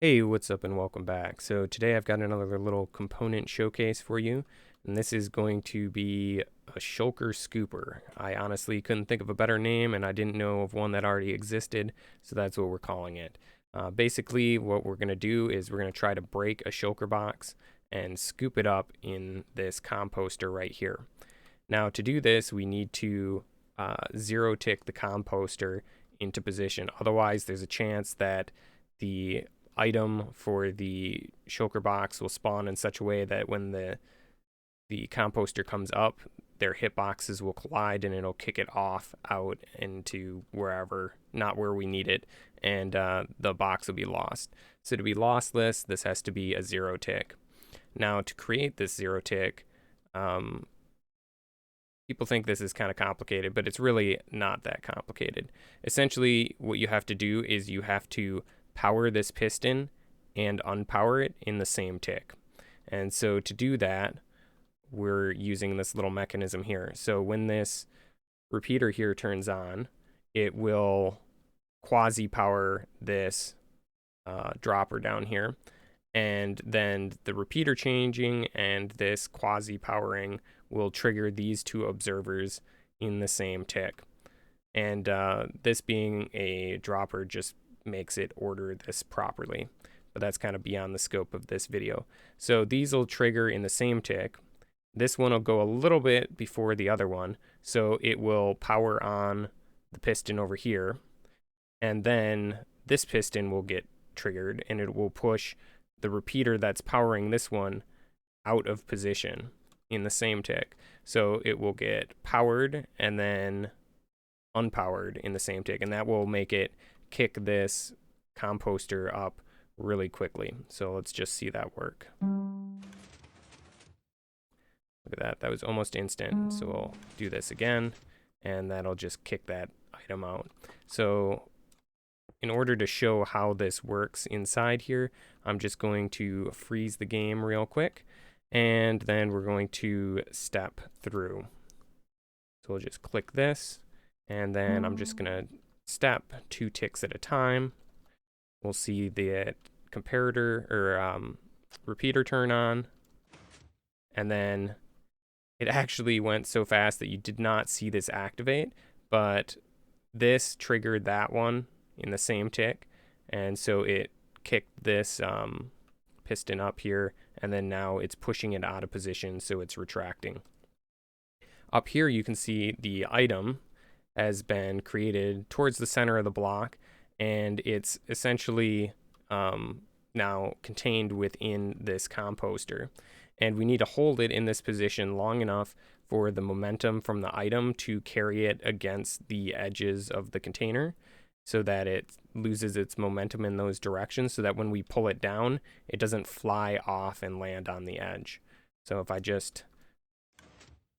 Hey, what's up and welcome back. So today I've got another little component showcase for you, and this is going to be a Shulker Scooper. I honestly couldn't think of a better name, and I didn't know of one that already existed, so that's what we're calling it. Basically, what we're going to do is we're going to try to break a shulker box and scoop it up in this composter right here. Now to do this, we need to zero tick the composter into position. Otherwise, there's a chance that the item for the shulker box will spawn in such a way that when the composter comes up, their hitboxes will collide and it'll kick it off out into wherever, not where we need it, and the box will be lost. So to be lossless, this has to be a zero tick. Now to create this zero tick, people think this is kind of complicated, but it's really not that complicated. Essentially, what you have to do is you have to power this piston and unpower it in the same tick. And so to do that, we're using this little mechanism here. So when this repeater here turns on, it will quasi-power this dropper down here. And then the repeater changing and this quasi-powering will trigger these two observers in the same tick. And this being a dropper just makes it order this properly, but that's kind of beyond the scope of this video. So these will trigger in the same tick. This one will go a little bit before the other one, so it will power on the piston over here, and then this piston will get triggered and it will push the repeater that's powering this one out of position in the same tick. So it will get powered and then unpowered in the same tick, and that will make it kick this composter up really quickly. So let's just see that work. Look at that, that was almost instant. So we'll do this again, and that'll just kick that item out. So in order to show how this works inside here, I'm just going to freeze the game real quick, and then we're going to step through. So we'll just click this, and then I'm just gonna step 2 ticks at a time. We'll see the comparator or repeater turn on, and then it actually went so fast that you did not see this activate, but this triggered that one in the same tick, and so it kicked this piston up here, and then now it's pushing it out of position, so it's retracting. Up here you can see the item has been created towards the center of the block, and it's essentially now contained within this composter. And we need to hold it in this position long enough for the momentum from the item to carry it against the edges of the container so that it loses its momentum in those directions, so that when we pull it down, it doesn't fly off and land on the edge. So if I just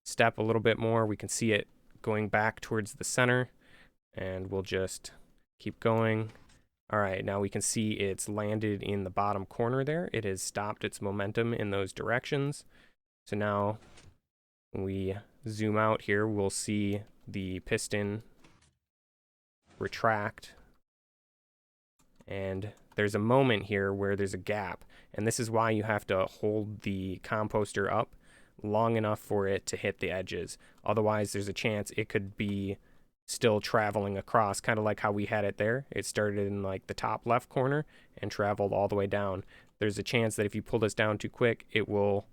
step a little bit more, we can see it going back towards the center, and we'll just keep going. All right, now we can see it's landed in the bottom corner there. It has stopped its momentum in those directions. So now when we zoom out here, we'll see the piston retract, and there's a moment here where there's a gap, and this is why you have to hold the composter up long enough for it to hit the edges. Otherwise, there's a chance it could be still traveling across, kind of like how we had it there. It started in like the top left corner and traveled all the way down. There's a chance that if you pull this down too quick, it will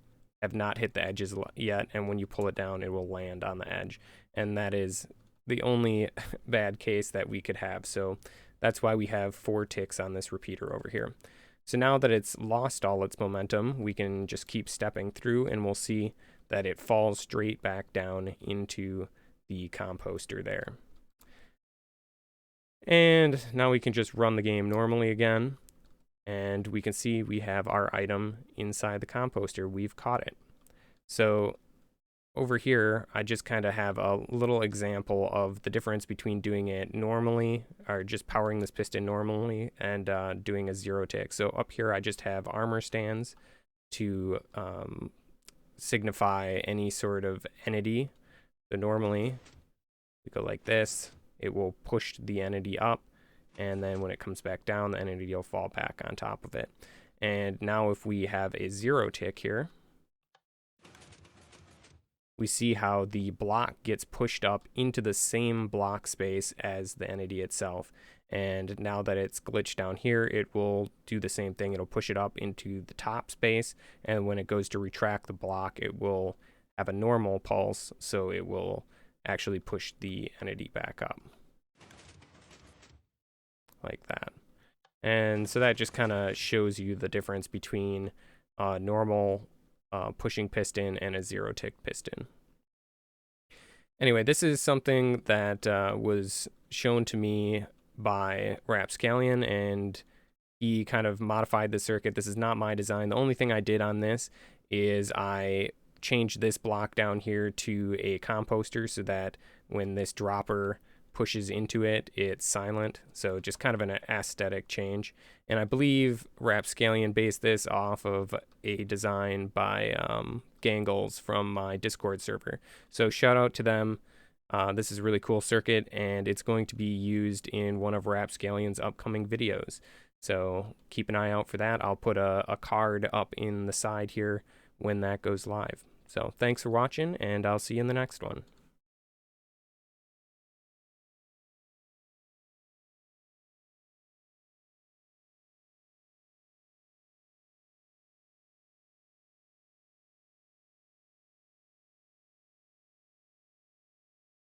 have not hit the edges yet, and when you pull it down, it will land on the edge. And that is the only bad case that we could have. So that's why we have 4 ticks on this repeater over here. So now that it's lost all its momentum, we can just keep stepping through, and we'll see that it falls straight back down into the composter there. And now we can just run the game normally again, and we can see we have our item inside the composter. We've caught it. So over here, I just kind of have a little example of the difference between doing it normally, or just powering this piston normally, and doing a zero tick. So up here, I just have armor stands to signify any sort of entity. So normally, we go like this, it will push the entity up, and then when it comes back down, the entity will fall back on top of it. And now if we have a 0 tick here, we see how the block gets pushed up into the same block space as the entity itself. And now that it's glitched down here, it will do the same thing. It'll push it up into the top space, and when it goes to retract the block, it will have a normal pulse, so it will actually push the entity back up. Like that. And so that just kind of shows you the difference between a normal pushing piston and a 0 tick piston. Anyway, this is something that was shown to me by retracted, and he kind of modified the circuit. This is not my design. The only thing I did on this is I changed this block down here to a composter so that when this dropper pushes into it, it's silent. So just kind of an aesthetic change. And I believe retracted based this off of a design by Gangles from my Discord server. So shout out to them. This is a really cool circuit, and it's going to be used in one of retracted's upcoming videos. So keep an eye out for that. I'll put a card up in the side here when that goes live. So thanks for watching, and I'll see you in the next one.